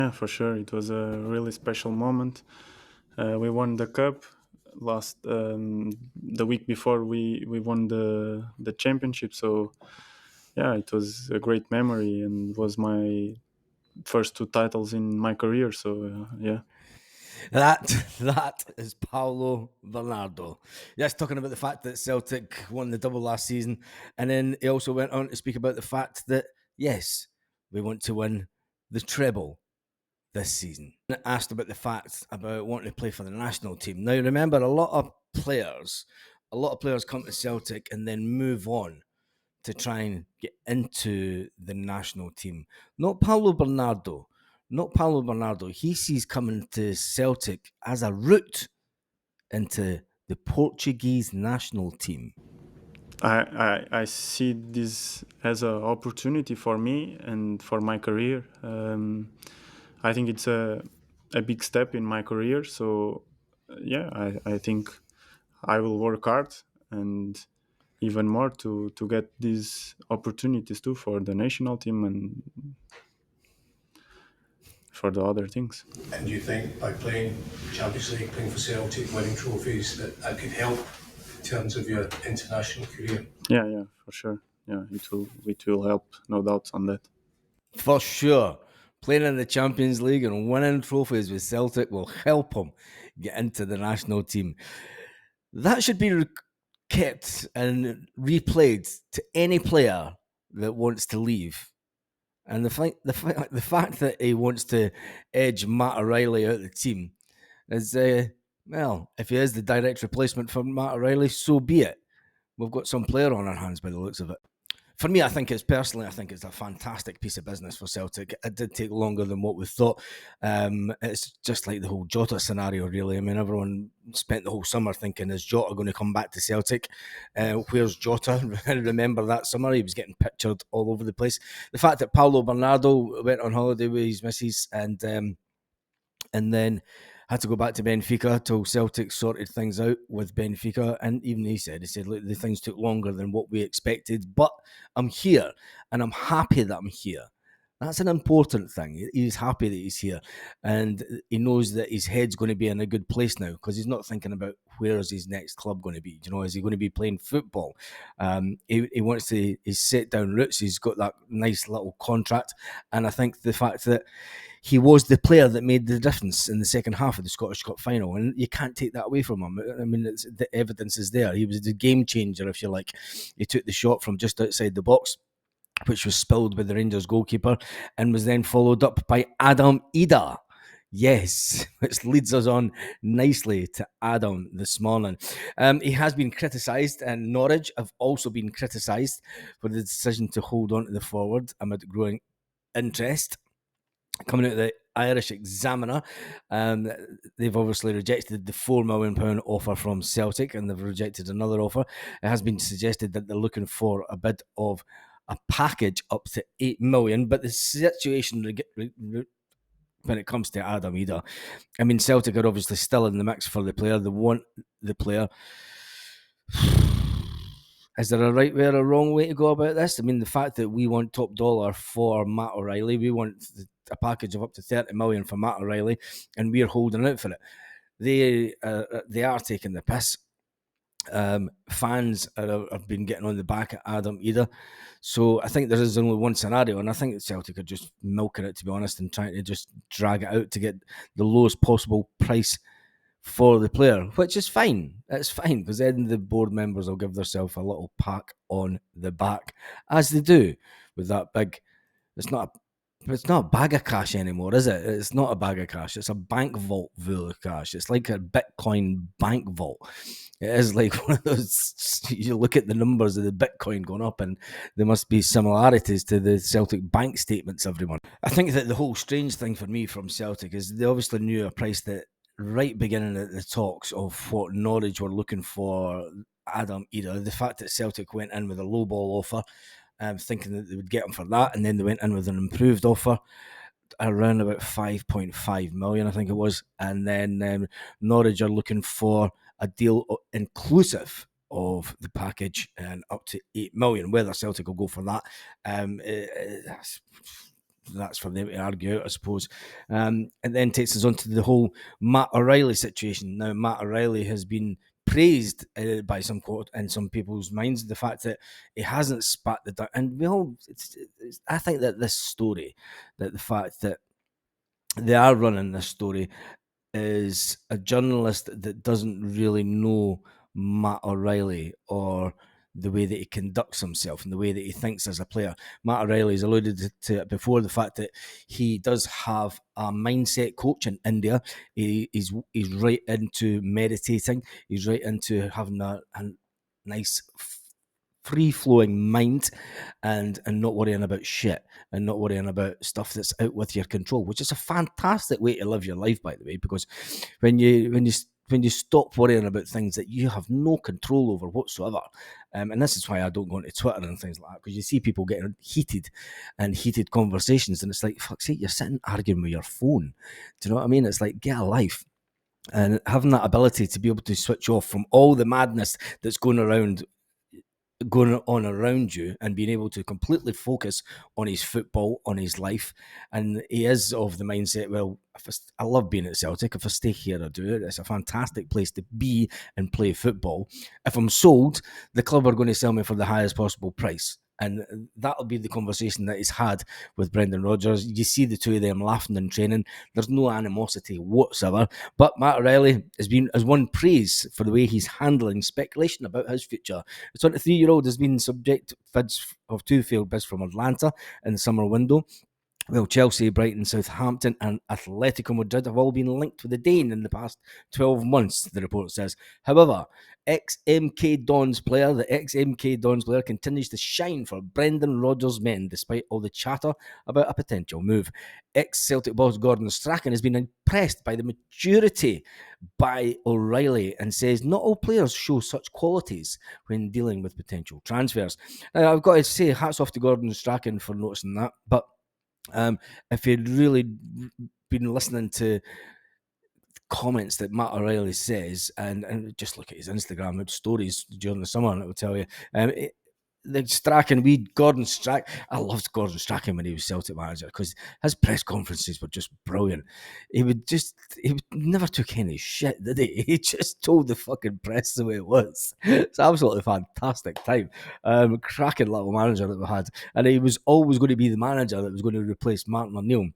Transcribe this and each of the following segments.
Yeah, for sure. It was a really special moment. We won the cup last the week before we won the championship. So yeah, it was a great memory and was my first two titles in my career. So yeah. That that is Paulo Bernardo. Yes, talking about the fact that Celtic won the double last season, and then he also went on to speak about the fact that yes, we want to win the treble this season. Asked about the fact about wanting to play for the national team. Now remember, a lot of players come to Celtic and then move on to try and get into the national team. Not Paulo Bernardo. Not Paulo Bernardo. He sees coming to Celtic as a route into the Portuguese national team. I see this as an opportunity for me and for my career. I think it's a big step in my career. So yeah, I think I will work hard and even more to get these opportunities too for the national team and for the other things. And do you think by playing Champions League, playing for Celtic, winning trophies, that could help in terms of your international career? Yeah, yeah, for sure. Yeah, it will help, no doubts on that. For sure. Playing in the Champions League and winning trophies with Celtic will help him get into the national team. That should be kept and replayed to any player that wants to leave. And the fact that he wants to edge Matt O'Reilly out of the team is, well, if he is the direct replacement for Matt O'Reilly, so be it. We've got some player on our hands by the looks of it. For me, I think it's a fantastic piece of business for Celtic. It did take longer than what we thought. It's just like the whole Jota scenario, really. I mean, everyone spent the whole summer thinking, is Jota going to come back to Celtic? Where's Jota? Remember that summer? He was getting pictured all over the place. The fact that Paulo Bernardo went on holiday with his missus and then had to go back to Benfica till Celtic sorted things out with Benfica. And even he said, look, the things took longer than what we expected, but I'm here and I'm happy that I'm here. That's an important thing. He's happy that he's here, and he knows that his head's going to be in a good place now because he's not thinking about where is his next club going to be. You know, is he going to be playing football? He wants to. He's set down roots. He's got that nice little contract, and I think the fact that he was the player that made the difference in the second half of the Scottish Cup final, and you can't take that away from him. I mean, the evidence is there. He was the game changer, if you like. He took the shot from just outside the box, which was spilled by the Rangers goalkeeper, and was then followed up by Adam Ida. Yes, which leads us on nicely to Adam this morning. He has been criticised, and Norwich have also been criticised for the decision to hold on to the forward amid growing interest. Coming out of the Irish Examiner, they've obviously rejected the £4 million offer from Celtic, and they've rejected another offer. It has been suggested that they're looking for a bit of a package up to 8 million, but the situation when it comes to Adam Ida, I mean, Celtic are obviously still in the mix for the player. They want the player. Is there a right way or a wrong way to go about this? I mean, the fact that we want top dollar for Matt O'Reilly, we want a package of up to 30 million for Matt O'Reilly, and we're holding out for it. They are taking the piss. Fans have been getting on the back at Adam Ida. So I think there is only one scenario, and I think Celtic are just milking it, to be honest, and trying to just drag it out to get the lowest possible price for the player, which is fine. It's fine because then the board members will give themselves a little pat on the back, as they do with that big. It's not a bag of cash anymore, is it? It's not a bag of cash. It's a bank vault full of cash. It's like a Bitcoin bank vault. It is like one of those. You look at the numbers of the Bitcoin going up, and there must be similarities to the Celtic bank statements every month. I think that the whole strange thing for me from Celtic is they obviously knew a price that right beginning at the talks of what Norwich were looking for Adam Ida. The fact that Celtic went in with a low ball offer, thinking that they would get him for that, and then they went in with an improved offer around about 5.5 million, I think it was, and then Norwich are looking for a deal inclusive of the package and up to 8 million. Whether Celtic will go for that, that's for them to argue out, I suppose. And then takes us on to the whole Matt O'Reilly situation. Now, Matt O'Reilly has been praised by some in some people's minds, the fact that he hasn't spat the dirt. And we all, I think that this story, that the fact that they are running this story, is a journalist that doesn't really know Matt O'Reilly or the way that he conducts himself and the way that he thinks as a player. Matt O'Reilly has alluded to it before, the fact that he does have a mindset coach in India. He's right into meditating. He's right into having a nice free-flowing mind and not worrying about shit and not worrying about stuff that's out with your control, which is a fantastic way to live your life, by the way, because when you stop worrying about things that you have no control over whatsoever, and this is why I don't go into Twitter and things like that, because you see people getting heated conversations, and it's like, fuck's sake, you're sitting arguing with your phone. Do you know what I mean? It's like, get a life. And having that ability to be able to switch off from all the madness that's going on around you and being able to completely focus on his football, on his life. And he is of the mindset, well, I love being at Celtic. If I stay here, I do it. It's a fantastic place to be and play football. If I'm sold, the club are going to sell me for the highest possible price. And that'll be the conversation that he's had with Brendan Rodgers. You see the two of them laughing in training. There's no animosity whatsoever. But Matt O'Reilly has won praise for the way he's handling speculation about his future. The 23-year-old has been subject of two failed bids from Atlanta in the summer window. Well, Chelsea, Brighton, Southampton and Atletico Madrid have all been linked with the Dane in the past 12 months, the report says. However, the ex-MK Dons player continues to shine for Brendan Rodgers' men despite all the chatter about a potential move. Ex-Celtic boss Gordon Strachan has been impressed by the maturity by O'Reilly and says not all players show such qualities when dealing with potential transfers. Now, I've got to say, hats off to Gordon Strachan for noticing that, but if you'd really been listening to comments that Matt O'Reilly says, and just look at his Instagram stories during the summer, and it will tell you. The Strachan, Gordon Strachan. I loved Gordon Strachan when he was Celtic manager because his press conferences were just brilliant. He never took any shit, did he? He just told the fucking press the way it was. It's absolutely fantastic time. Cracking little manager that we had, and he was always going to be the manager that was going to replace Martin O'Neill.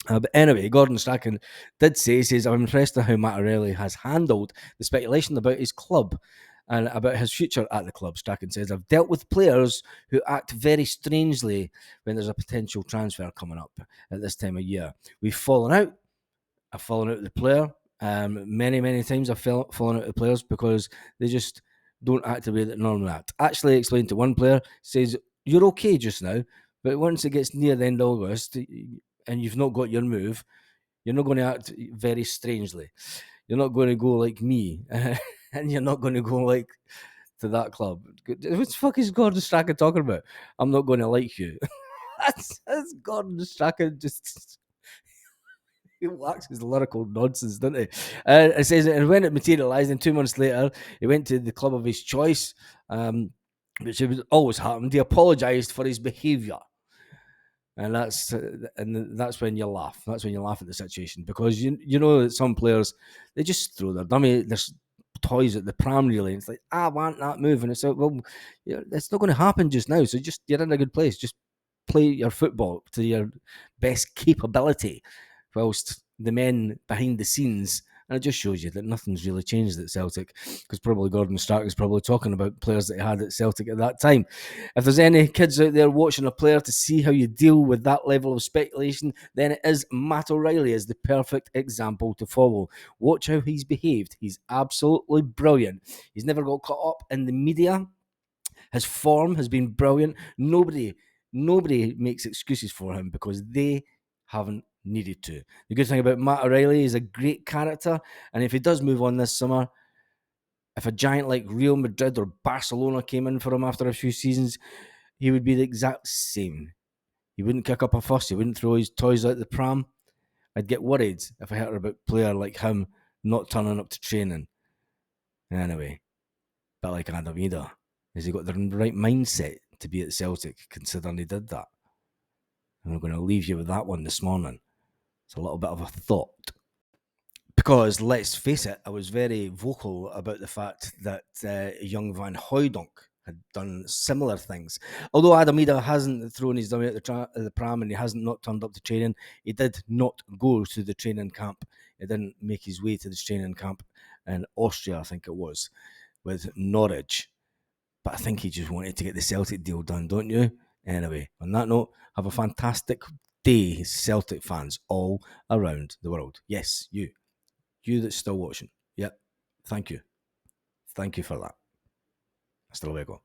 But anyway, Gordon Strachan he says, I'm impressed at how Matt O'Reilly has handled the speculation about his club and about his future at the club. Strachan says, I've dealt with players who act very strangely when there's a potential transfer coming up at this time of year. We've fallen out. I've fallen out with the player. Many times I've fallen out with players because they just don't act the way that normally act. Actually explained to one player, says, you're okay just now, but once it gets near the end of August and you've not got your move, you're not going to act very strangely. You're not going to go like me, and you're not going to go like to that club. What the fuck is Gordon Strachan talking about? I'm not going to like you. that's Gordon Strachan just... He waxes lyrical nonsense, doesn't he? It says, and when it materialised, and 2 months later, he went to the club of his choice, which always happened. He apologised for his behaviour. And that's when you laugh. That's when you laugh at the situation, because you know that some players, they just throw their toys at the pram, really. It's like, I want that move, and it's like, well, it's not going to happen just now. So you're in a good place. Just play your football to your best capability, whilst the men behind the scenes. And it just shows you that nothing's really changed at Celtic, because probably Gordon Strachan is probably talking about players that he had at Celtic at that time. If there's any kids out there watching a player to see how you deal with that level of speculation, then it is Matt O'Reilly is the perfect example to follow. Watch how he's behaved. He's absolutely brilliant. He's never got caught up in the media. His form has been brilliant. Nobody makes excuses for him because they haven't needed to. The good thing about Matt O'Reilly is a great character, and if he does move on this summer, if a giant like Real Madrid or Barcelona came in for him after a few seasons, he would be the exact same. He wouldn't kick up a fuss. He wouldn't throw his toys out the pram. I'd get worried if I heard about a player like him not turning up to training. Anyway, but like Adam either. Has he got the right mindset to be at Celtic, considering he did that? And I'm going to leave you with that one this morning. It's a little bit of a thought. Because let's face it, I was very vocal about the fact that young Van Hooijdonk had done similar things. Although Adam Ida hasn't thrown his dummy at the pram and he hasn't not turned up to training, he did not go to the training camp. He didn't make his way to the training camp in Austria, I think it was, with Norwich. But I think he just wanted to get the Celtic deal done, don't you? Anyway, on that note, have a fantastic day, Celtic fans all around the world. Yes, you that's still watching. Yep. Thank you. Thank you for that. Hasta luego.